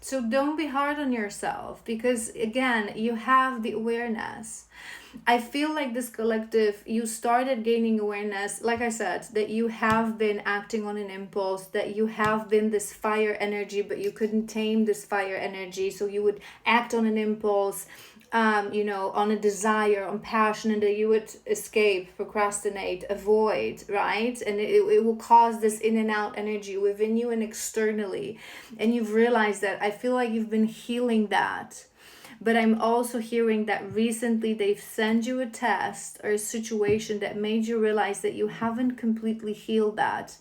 So don't be hard on yourself, because again, you have the awareness. I feel like this collective, you started gaining awareness, like I said, that you have been acting on an impulse, that you have been this fire energy, but you couldn't tame this fire energy. So you would act on an impulse, on a desire, on passion, and that you would escape, procrastinate, avoid, right? And it will cause this in and out energy within you and externally. And you've realized that. I feel like you've been healing that. But I'm also hearing that recently they've sent you a test or a situation that made you realize that you haven't completely healed that.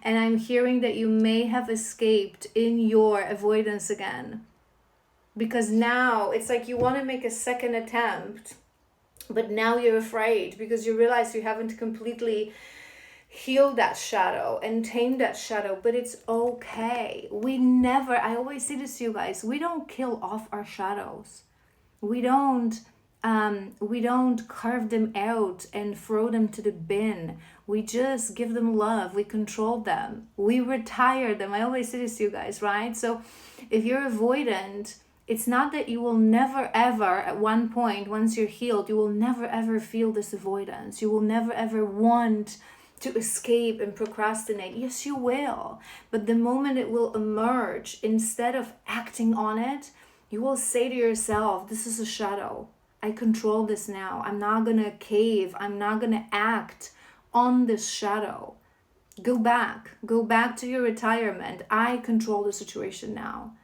And I'm hearing that you may have escaped in your avoidance again. Because now it's like you want to make a second attempt, but now you're afraid because you realize you haven't completely heal that shadow and tame that shadow. But it's okay. I always say this to you guys, we don't kill off our shadows. We don't carve them out and throw them to the bin. We just give them love. We control them. We retire them. I always say this to you guys, right? So if you're avoidant, it's not that you will never ever, at one point, once you're healed, you will never ever feel this avoidance. You will never ever want to escape and procrastinate. Yes, you will. But the moment it will emerge, instead of acting on it, you will say to yourself, this is a shadow. I control this now. I'm not going to cave. I'm not going to act on this shadow. Go back. Go back to your retirement. I control the situation now.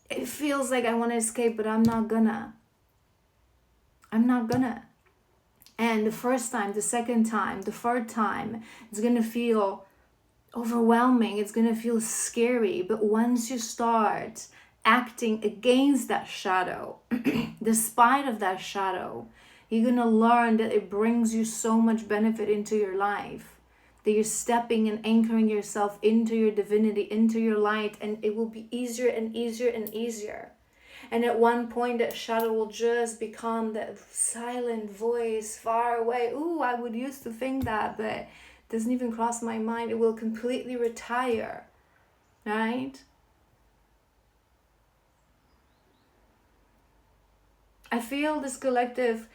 It feels like I want to escape, but I'm not gonna. And the first time, the second time, the third time, it's gonna feel overwhelming. It's gonna feel scary. But once you start acting against that shadow, despite of that shadow, you're gonna learn that it brings you so much benefit into your life. That you're stepping and anchoring yourself into your divinity, into your light, and it will be easier and easier and easier. And at one point, that shadow will just become that silent voice far away. Ooh, I would used to think that, but it doesn't even cross my mind. It will completely retire, right? I feel this collective,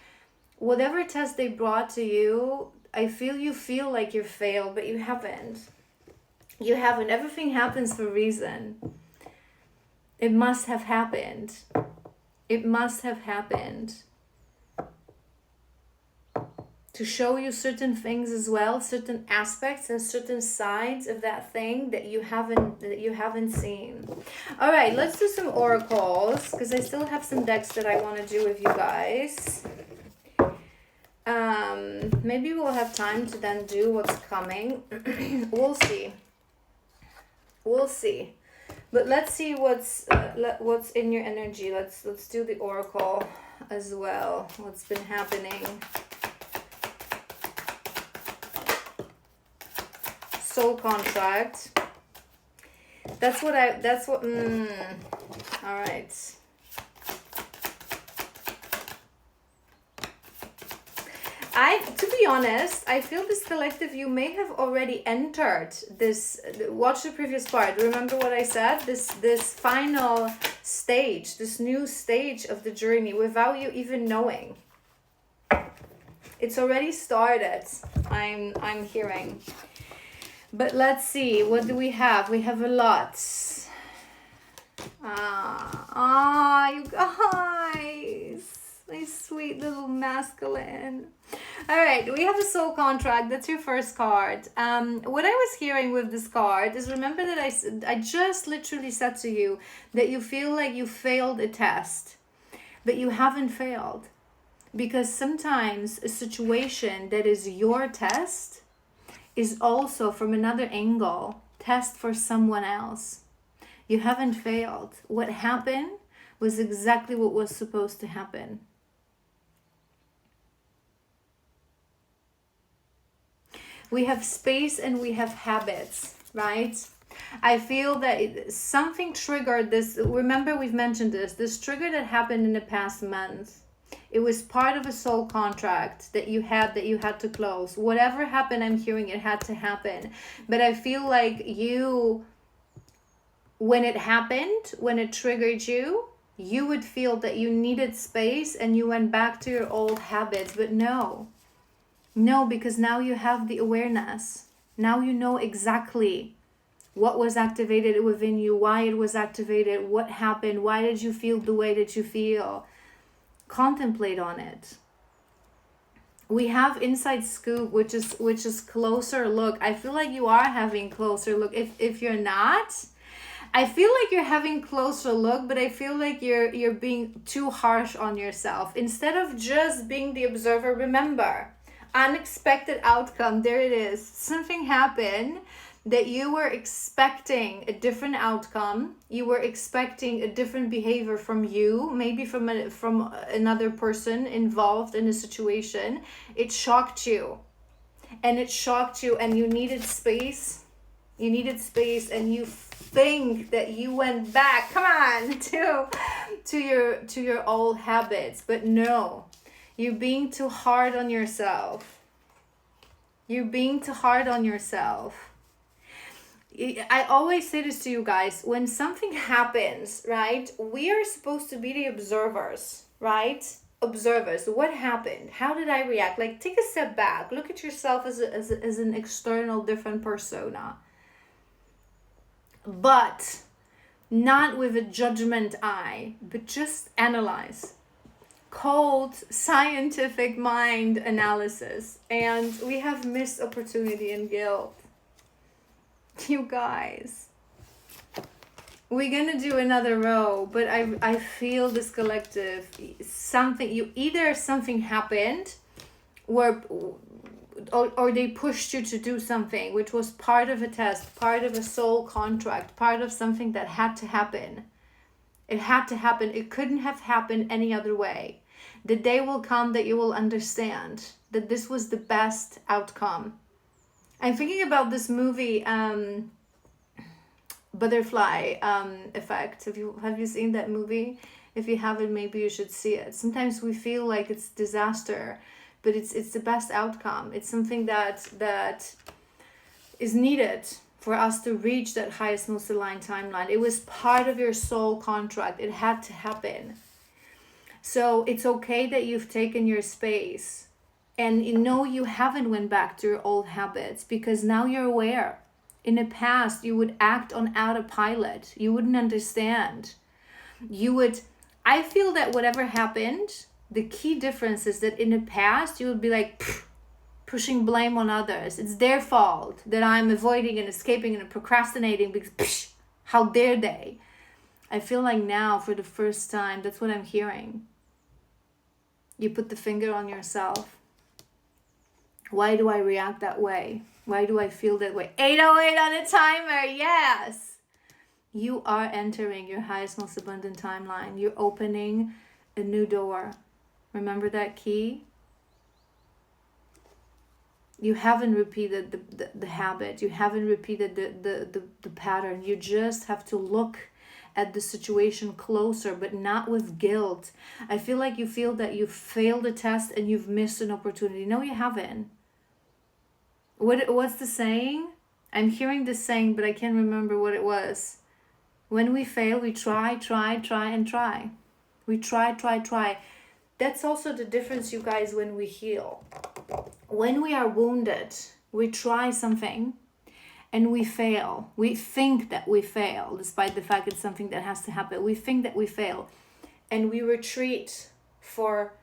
whatever test they brought to you, I feel you feel like you failed, but you haven't. You haven't. Everything happens for a reason. It must have happened. It must have happened. To show you certain things as well, certain aspects and certain sides of that thing that you haven't seen. All right, let's do some oracles, because I still have some decks that I want to do with you guys. Maybe we'll have time to then do what's coming. We'll see. But let's see what's in your energy. Let's do the oracle as well. What's been happening? Soul contract. All right. To be honest, I feel this collective, you may have already entered this. Watch the previous part. Remember what I said? This final stage, this new stage of the journey without you even knowing. It's already started. I'm hearing. But let's see, what do we have? We have a lot. You guys. My sweet little masculine. All right, we have a soul contract. That's your first card. What I was hearing with this card is, remember that I just literally said to you that you feel like you failed a test, but you haven't failed. Because sometimes a situation that is your test is also, from another angle, test for someone else. You haven't failed. What happened was exactly what was supposed to happen. We have space and we have habits, right? I feel that something triggered this. Remember, we've mentioned this trigger that happened in the past month. It was part of a soul contract that you had to close. Whatever happened, I'm hearing it had to happen. But I feel like you when it happened, when it triggered you, you would feel that you needed space and you went back to your old habits. But no, because now you have the awareness. Now you know exactly what was activated within you, why it was activated, what happened, why did you feel the way that you feel. Contemplate on it. We have inside scoop, which is closer look. I feel like you are having closer look. If you're not, I feel like you're having closer look, but I feel like you're being too harsh on yourself. Instead of just being the observer, remember, unexpected outcome. There it is. Something happened that you were expecting a different outcome. You were expecting a different behavior from you, maybe from another person involved in a situation. It shocked you. And you needed space. You needed space, and you think that you went back, come on, to your old habits. But no, you're being too hard on yourself. You're being too hard on yourself. I always say this to you guys, when something happens, right, we are supposed to be the observers, right? Observers. What happened? How did I react? Like, take a step back. Look at yourself as an external, different persona. But not with a judgment eye, but just analyze. Cold, scientific mind analysis. And we have missed opportunity and guilt. You guys, we're gonna do another row, but I feel this collective, something happened where or they pushed you to do something which was part of a test, part of a soul contract, part of something that had to happen. It had to happen. It couldn't have happened any other way. The day will come that you will understand that this was the best outcome. I'm thinking about this movie, Butterfly Effect. Have you seen that movie? If you haven't, maybe you should see it. Sometimes we feel like it's disaster, but it's the best outcome. It's something that is needed for us to reach that highest, most aligned timeline. It was part of your soul contract. It had to happen. So it's okay that you've taken your space. And you haven't went back to your old habits, because now you're aware. In the past, you would act on autopilot. You wouldn't understand. I feel that whatever happened, the key difference is that in the past, you would be like, pushing blame on others. It's their fault that I'm avoiding and escaping and procrastinating because how dare they? I feel like now, for the first time, that's what I'm hearing. You put the finger on yourself. Why do I react that way? Why do I feel that way? 808 on a timer, yes! You are entering your highest, most abundant timeline. You're opening a new door. Remember that key? You haven't repeated the habit. You haven't repeated the pattern. You just have to look at the situation closer, but not with guilt. I feel like you feel that you failed a test and you've missed an opportunity. No, you haven't. What's the saying? I'm hearing this saying, but I can't remember what it was. When we fail, we try, and try. We try. That's also the difference, you guys, when we heal. When we are wounded, we try something and we fail. We think that we fail, despite the fact it's something that has to happen. We think that we fail. And we retreat for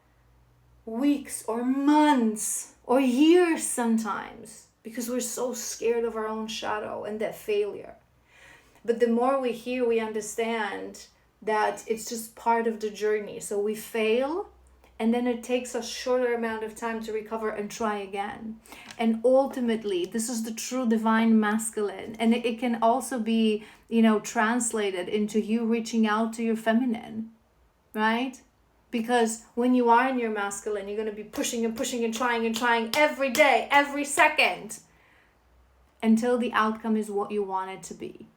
weeks or months or years sometimes, because we're so scared of our own shadow and that failure. But the more we hear, we understand that it's just part of the journey. So we fail, and then it takes a shorter amount of time to recover and try again. And ultimately, this is the true divine masculine. And it can also be, translated into you reaching out to your feminine, right? Because when you are in your masculine, you're going to be pushing and trying every day, every second, until the outcome is what you want it to be.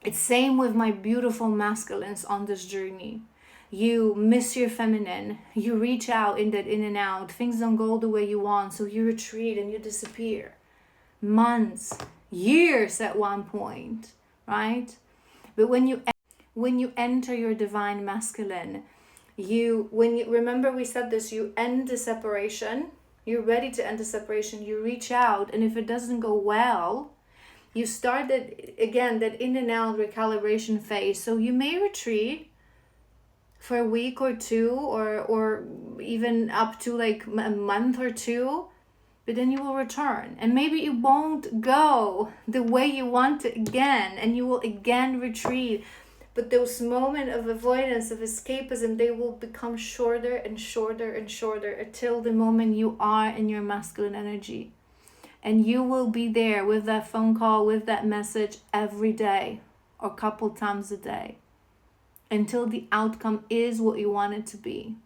It's same with my beautiful masculines on this journey. You miss your feminine, you reach out in that in and out, things don't go the way you want, so you retreat and you disappear. Months, years at one point, right? But when you enter your divine masculine, remember we said this, you end the separation, you're ready to end the separation, you reach out, and if it doesn't go well, you start that in and out recalibration phase. So you may retreat for a week or two, or even up to like a month or two, but then you will return, and maybe it won't go the way you want it again, and you will again retreat. But those moments of avoidance, of escapism, they will become shorter and shorter and shorter until the moment you are in your masculine energy. And you will be there with that phone call, with that message every day or a couple times a day until the outcome is what you want it to be.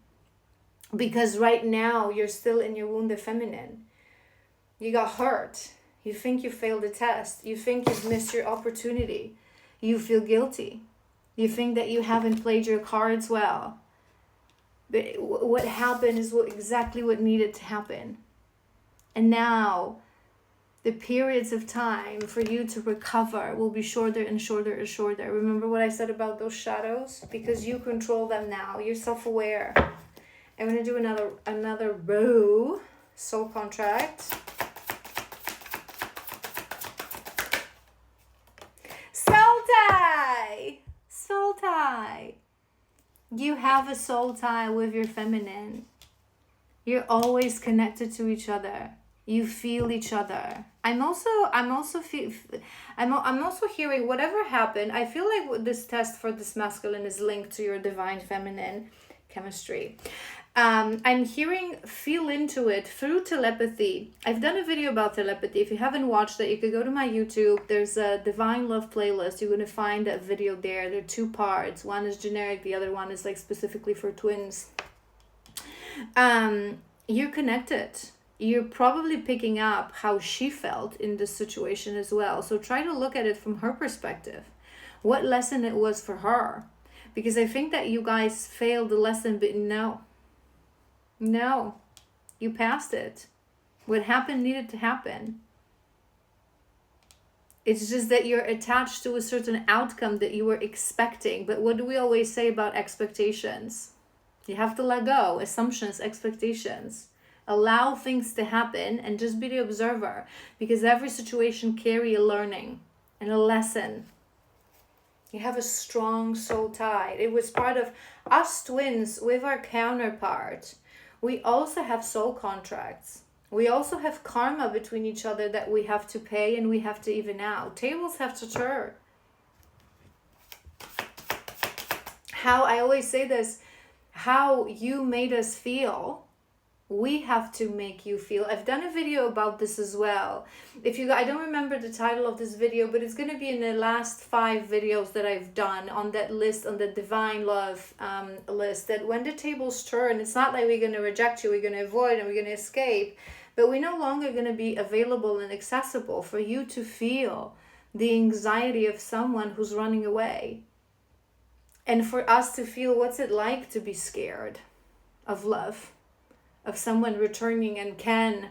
Because right now you're still in your wounded feminine. You got hurt. You think you failed the test. You think you've missed your opportunity. You feel guilty. You think that you haven't played your cards well. But what happened is exactly what needed to happen. And now the periods of time for you to recover will be shorter and shorter and shorter. Remember what I said about those shadows? Because you control them now. You're self-aware. I'm going to do another row soul contract. Soul tie! Soul tie. You have a soul tie with your feminine. You're always connected to each other. You feel each other. I'm also hearing whatever happened. I feel like this test for this masculine is linked to your divine feminine chemistry. I'm hearing, feel into it through telepathy. I've done a video about telepathy. If you haven't watched it, you could go to my YouTube. There's a Divine Love playlist. You're going to find a video there. There are 2 parts. One is generic. The other one is like specifically for twins. You're connected. You're probably picking up how she felt in this situation as well. So try to look at it from her perspective. What lesson it was for her. Because I think that you guys failed the lesson, but no, you passed it. What happened needed to happen. It's just that you're attached to a certain outcome that you were expecting. But what do we always say about expectations? You have to let go. Assumptions, expectations. Allow things to happen and just be the observer. Because every situation carries a learning and a lesson. You have a strong soul tie. It was part of us twins with our counterpart. We also have soul contracts. We also have karma between each other that we have to pay and we have to even out. Tables have to turn. How, I always say this, how you made us feel, we have to make you feel. I've done a video about this as well. I don't remember the title of this video, but it's going to be in the last 5 videos that I've done on that list, on the Divine Love list, that when the tables turn, it's not like we're going to reject you, we're going to avoid, and we're going to escape, but we're no longer going to be available and accessible for you to feel the anxiety of someone who's running away. And for us to feel what's it like to be scared of love, of someone returning and can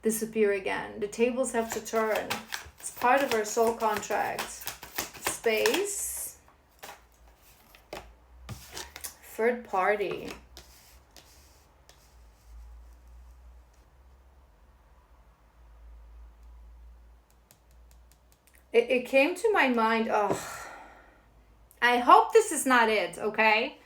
disappear again. The tables have to turn. It's part of our soul contract. Space. Third party. It came to my mind, I hope this is not it, okay?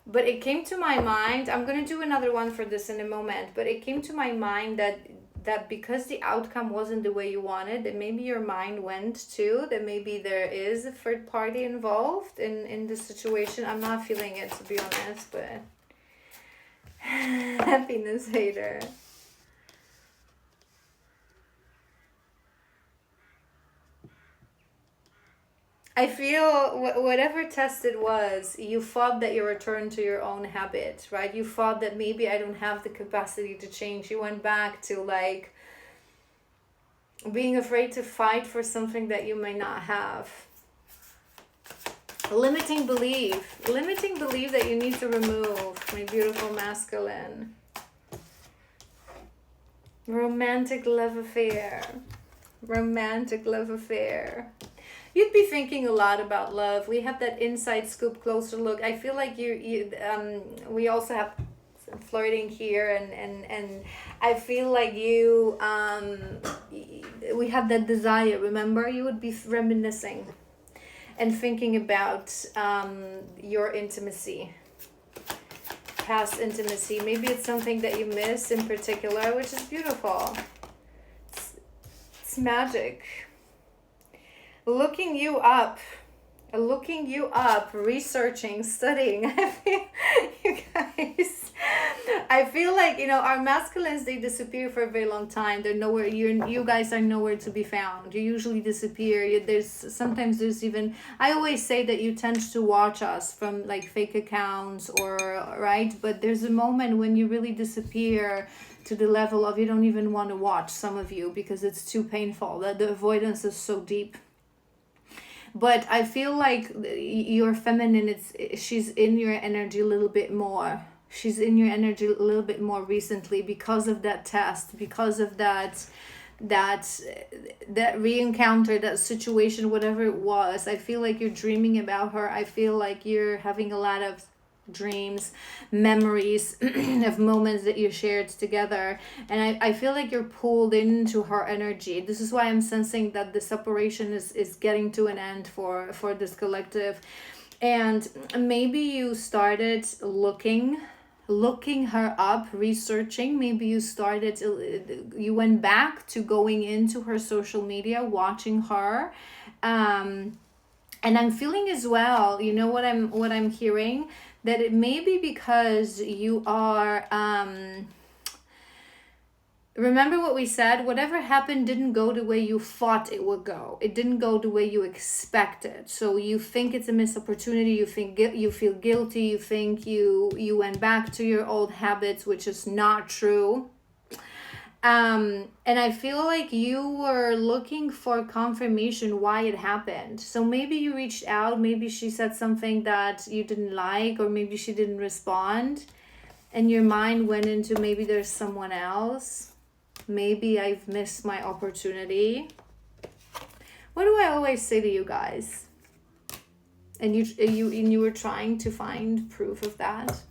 But it came to my mind, I'm going to do another one for this in a moment, but it came to my mind that because the outcome wasn't the way you wanted, that maybe your mind went to, that maybe there is a third party involved in this situation. I'm not feeling it, to be honest, but happiness hater. I feel whatever test it was, you thought that you returned to your own habit, right? You thought that maybe I don't have the capacity to change. You went back to like being afraid to fight for something that you may not have. Limiting belief that you need to remove, my beautiful masculine. Romantic love affair. You'd be thinking a lot about love. We have that inside scoop, closer look. I feel like we also have some flirting here, and I feel like we have that desire. Remember, you would be reminiscing and thinking about your intimacy, past intimacy. Maybe it's something that you miss in particular, which is beautiful. It's magic. Looking you up, researching, studying. I feel, you guys, I feel like, our masculines, they disappear for a very long time. They're nowhere. You guys are nowhere to be found. You usually disappear. Sometimes even, I always say that you tend to watch us from like fake accounts right? But there's a moment when you really disappear to the level of you don't even want to watch, some of you, because it's too painful. That the avoidance is so deep. But I feel like your feminine, she's in your energy a little bit more. She's in your energy a little bit more recently because of that test, because of that re-encounter, that situation, whatever it was. I feel like you're dreaming about her. I feel like you're having a lot of dreams, memories of moments that you shared together, and I feel like you're pulled into her energy. This is why I'm sensing that the separation is getting to an end for this collective. And maybe you started looking her up, researching. Maybe you went back to going into her social media, watching her, and I'm feeling as well, what I'm hearing, that it may be because you are, remember what we said, whatever happened didn't go the way you thought it would go. It didn't go the way you expected. So you think it's a missed opportunity, you feel guilty, you think you went back to your old habits, which is not true. And I feel like you were looking for confirmation why it happened. So maybe you reached out, maybe she said something that you didn't like, or maybe she didn't respond, and your mind went into maybe there's someone else. Maybe I've missed my opportunity. What do I always say to you guys? And you were trying to find proof of that.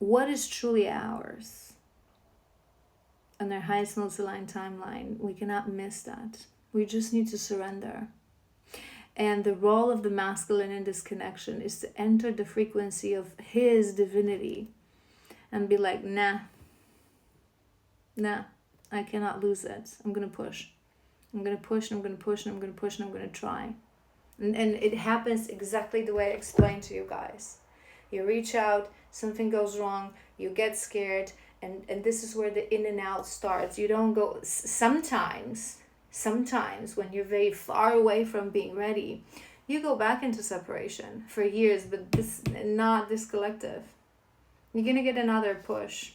What is truly ours on their highest most aligned timeline, we cannot miss that. We just need to surrender. And the role of the masculine in this connection is to enter the frequency of his divinity and be like, nah, I cannot lose it. I'm going to push. I'm going to push, and I'm going to push, and I'm going to push, and I'm going to try. And it happens exactly the way I explained to you guys. You reach out, something goes wrong, you get scared, and this is where the in and out starts. You don't go, sometimes when you're very far away from being ready, you go back into separation for years, but not this collective. You're going to get another push.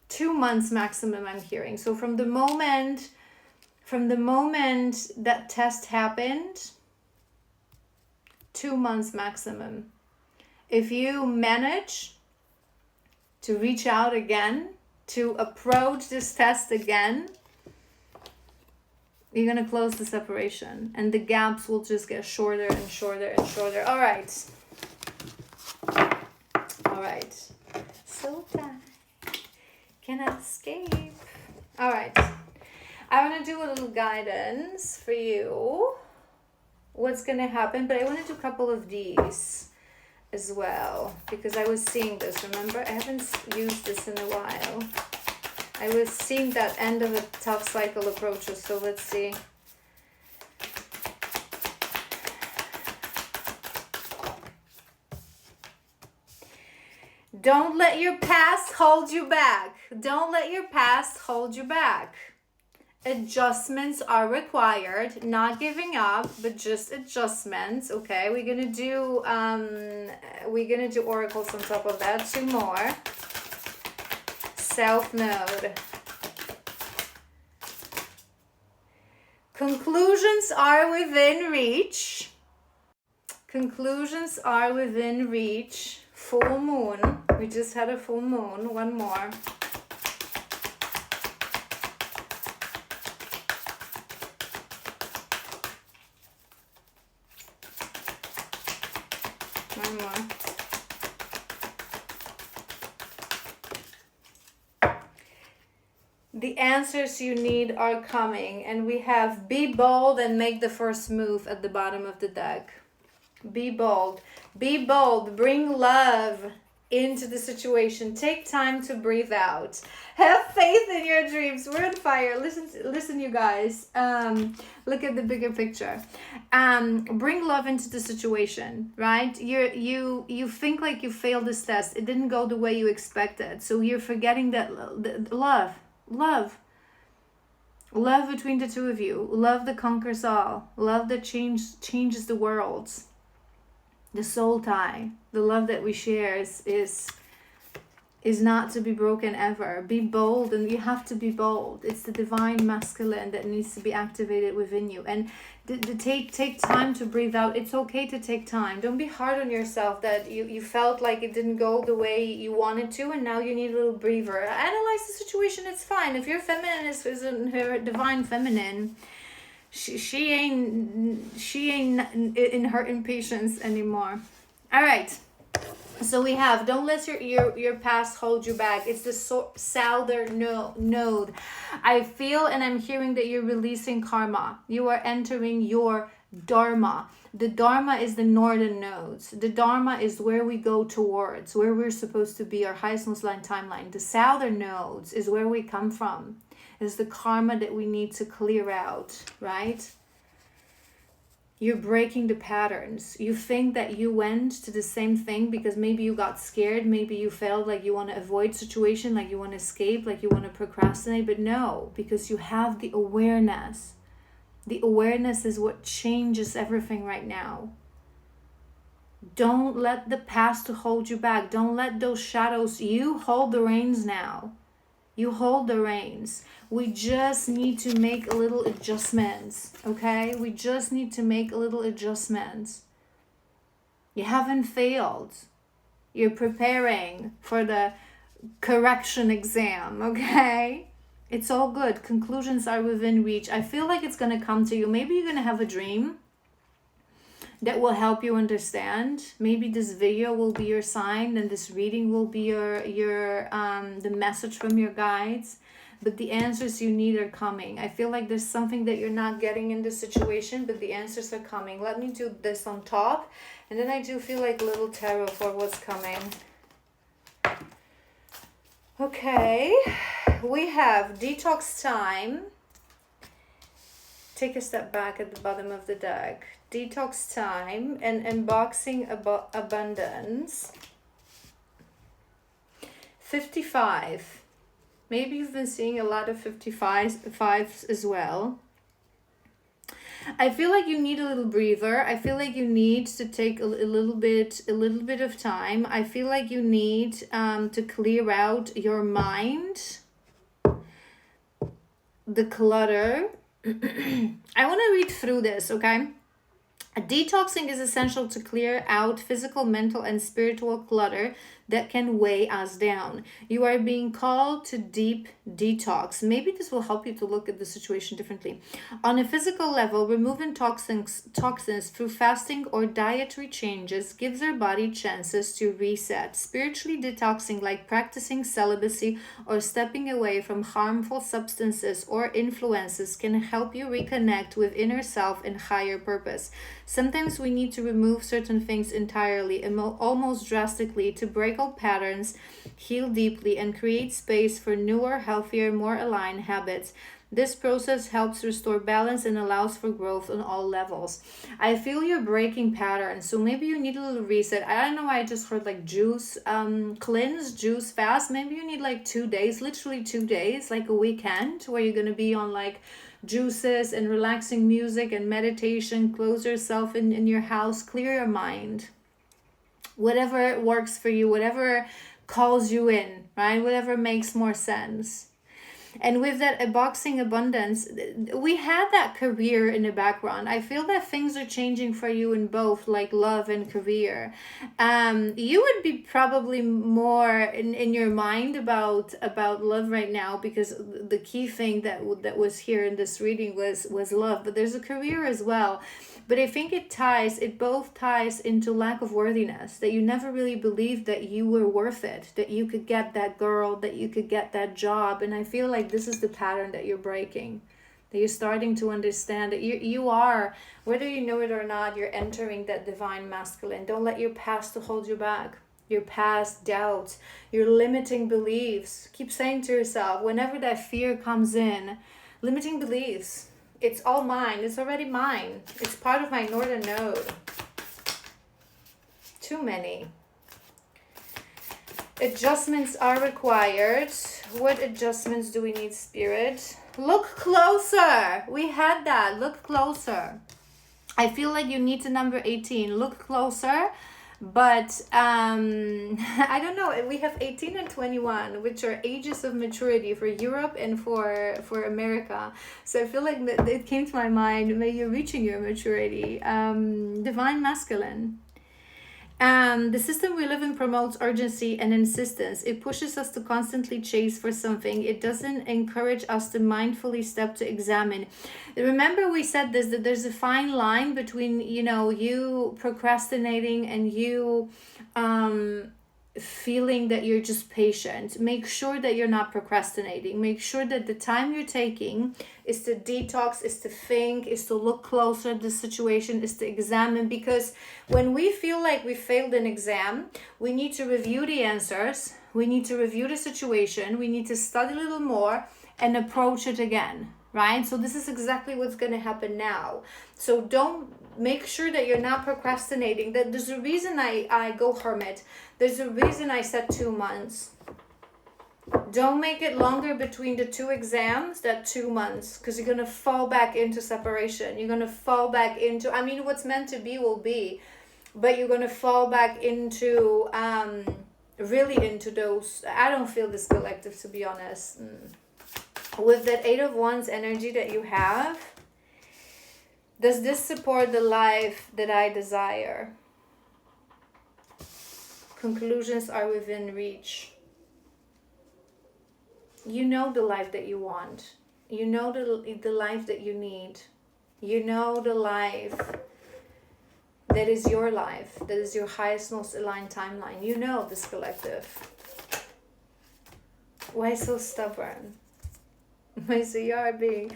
2 months maximum, I'm hearing. So from the moment that test happened, 2 months maximum. If you manage to reach out again, to approach this test again, you're going to close the separation, and the gaps will just get shorter and shorter and shorter. All right. So tight. Cannot escape. All right. I want to do a little guidance for you. What's going to happen, but I want to do a couple of these as well, because I was seeing this. Remember, I haven't used this in a while. I was seeing that end of a tough cycle approaches, so let's see. Don't let your past hold you back. Don't let your past hold you back. Adjustments are required. Not giving up, but just adjustments. Okay, we're gonna do oracles on top of that. 2 more. South Node. Conclusions are within reach. Conclusions are within reach. Full moon. We just had a full moon. 1 more. One more. The answers you need are coming, and we have be bold and make the first move at the bottom of the deck. Be bold. Be bold. Bring love into the situation. Take time to breathe out. Have faith in your dreams. We're on fire. Listen, you guys. Look at the bigger picture. Bring love into the situation, right? You think like you failed this test. It didn't go the way you expected. So you're forgetting that love between the two of you, love that conquers all, love that changes the world, the soul tie, the love that we share is not to be broken ever. Be bold, and you have to be bold. It's the divine masculine that needs to be activated within you. And take time to breathe out. It's okay to take time. Don't be hard on yourself that you felt like it didn't go the way you wanted to, and now you need a little breather. Analyze the situation. It's fine. If your feminine is in her divine feminine, she ain't in her impatience anymore. All right. So we have, don't let your past hold you back. It's the southern node. I feel and I'm hearing that you're releasing karma. You are entering your dharma. The dharma is the northern nodes. The dharma is where we go towards, where we're supposed to be, our highest most line timeline. The southern nodes is where we come from. Is the karma that we need to clear out, right? You're breaking the patterns. You think that you went to the same thing because maybe you got scared, maybe you felt like you want to avoid situation, like you want to escape, like you want to procrastinate, but no, because you have the awareness. The awareness is what changes everything right now. Don't let the past to hold you back. Don't let those shadows, you hold the reins now. You hold the reins. We just need to make a little adjustments, okay? We just need to make a little adjustments. You haven't failed. You're preparing for the correction exam, okay? It's all good. Conclusions are within reach. I feel like it's going to come to you. Maybe you're going to have a dream that will help you understand. Maybe this video will be your sign, and this reading will be your the message from your guides. But the answers you need are coming. I feel like there's something that you're not getting in this situation, but the answers are coming. Let me do this on top, and then I do feel like a little tarot for what's coming. Okay, we have detox time. Take a step back at the bottom of the deck. Detox time and unboxing abundance. 55. Maybe you've been seeing a lot of 55s as well. I feel like you need a little breather. I feel like you need to take a little bit of time. I feel like you need to clear out your mind, the clutter. I want to read through this, okay? Detoxing is essential to clear out physical, mental, and spiritual clutter that can weigh us down. You are being called to deep detox. Maybe this will help you to look at the situation differently. On a physical level, removing toxins through fasting or dietary changes gives our body chances to reset. Spiritually detoxing, like practicing celibacy or stepping away from harmful substances or influences, can help you reconnect with inner self and higher purpose. Sometimes we need to remove certain things entirely, almost drastically, to break old patterns, heal deeply, and create space for newer, healthier, more aligned habits. This process helps restore balance and allows for growth on all levels. I feel you're breaking patterns, so maybe you need a little reset. I don't know why I just heard like juice, cleanse, juice fast. Maybe you need like 2 days, literally 2 days, like a weekend where you're going to be on like juices and relaxing music and meditation. Close yourself in your house, clear your mind. Whatever works for you, whatever calls you in, right? Whatever makes more sense. And with that boxing abundance, we had that career in the background. I feel that things are changing for you in both, like love and career. You would be probably more in your mind about love right now, because the key thing that was here in this reading was love. But there's a career as well. But I think it both ties into lack of worthiness, that you never really believed that you were worth it, that you could get that girl, that you could get that job. And I feel like this is the pattern that you're breaking, that you're starting to understand that you are, whether you know it or not, you're entering that divine masculine. Don't let your past to hold you back. Your past doubts, your limiting beliefs. Keep saying to yourself, whenever that fear comes in, limiting beliefs, it's all mine. It's already mine. It's part of my northern node. Too many. Adjustments are required. What adjustments do we need, Spirit? Look closer. We had that. Look closer. I feel like you need to number 18. Look closer. But I don't know. We have 18 and 21, which are ages of maturity for Europe and for America. So I feel like it came to my mind, maybe you're reaching your maturity. Divine masculine. The system we live in promotes urgency and insistence. It pushes us to constantly chase for something. It doesn't encourage us to mindfully step to examine. Remember we said this, that there's a fine line between, you procrastinating and you feeling that you're just patient. Make sure that you're not procrastinating. Make sure that the time you're taking is to detox, is to think, is to look closer at the situation, is to examine. Because when we feel like we failed an exam, we need to review the answers, we need to review the situation, we need to study a little more and approach it again, right? So this is exactly what's going to happen now. So make sure that you're not procrastinating. That there's a reason I go hermit. There's a reason I said 2 months. Don't make it longer between the 2 exams, that 2 months, because you're going to fall back into separation. You're going to fall back into, what's meant to be will be, but you're going to fall back into, really into those. I don't feel this collective, to be honest. With that 8 of Wands energy that you have, does this support the life that I desire? Conclusions are within reach. You know the life that you want. You know the life that you need. You know the life that is your life, that is your highest, most aligned timeline. You know this collective. Why so stubborn? Why so yarding?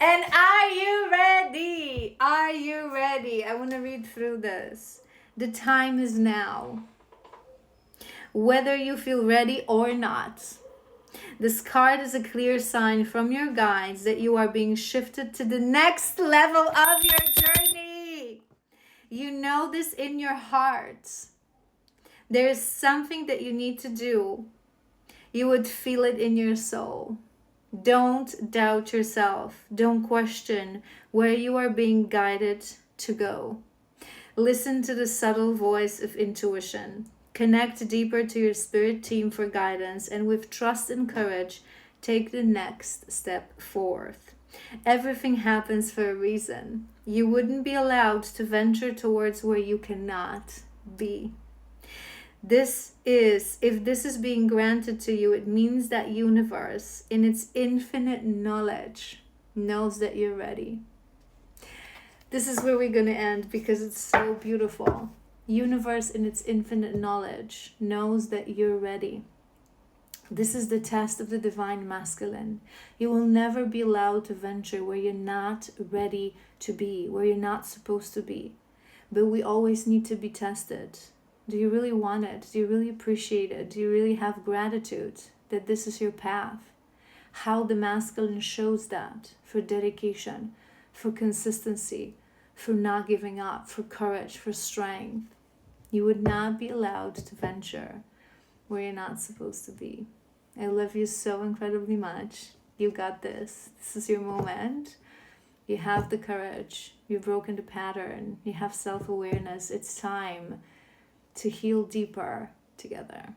And are you ready? Are you ready? I want to read through this. The time is now. Whether you feel ready or not. This card is a clear sign from your guides that you are being shifted to the next level of your journey. You know this in your heart. There is something that you need to do. You would feel it in your soul. Don't doubt yourself. Don't question where you are being guided to go. Listen to the subtle voice of intuition. Connect deeper to your spirit team for guidance, and with trust and courage, take the next step forth. Everything happens for a reason. You wouldn't be allowed to venture towards where you cannot be. If this is being granted to you, it means that universe, in its infinite knowledge, knows that you're ready. This is where we're going to end because it's so beautiful. Universe, in its infinite knowledge, knows that you're ready. This is the test of the divine masculine. You will never be allowed to venture where you're not ready to be, where you're not supposed to be. But we always need to be tested. Do you really want it? Do you really appreciate it? Do you really have gratitude that this is your path? How the masculine shows that for dedication, for consistency, for not giving up, for courage, for strength. You would not be allowed to venture where you're not supposed to be. I love you so incredibly much. You got this. This is your moment. You have the courage. You've broken the pattern. You have self-awareness. It's time to heal deeper together.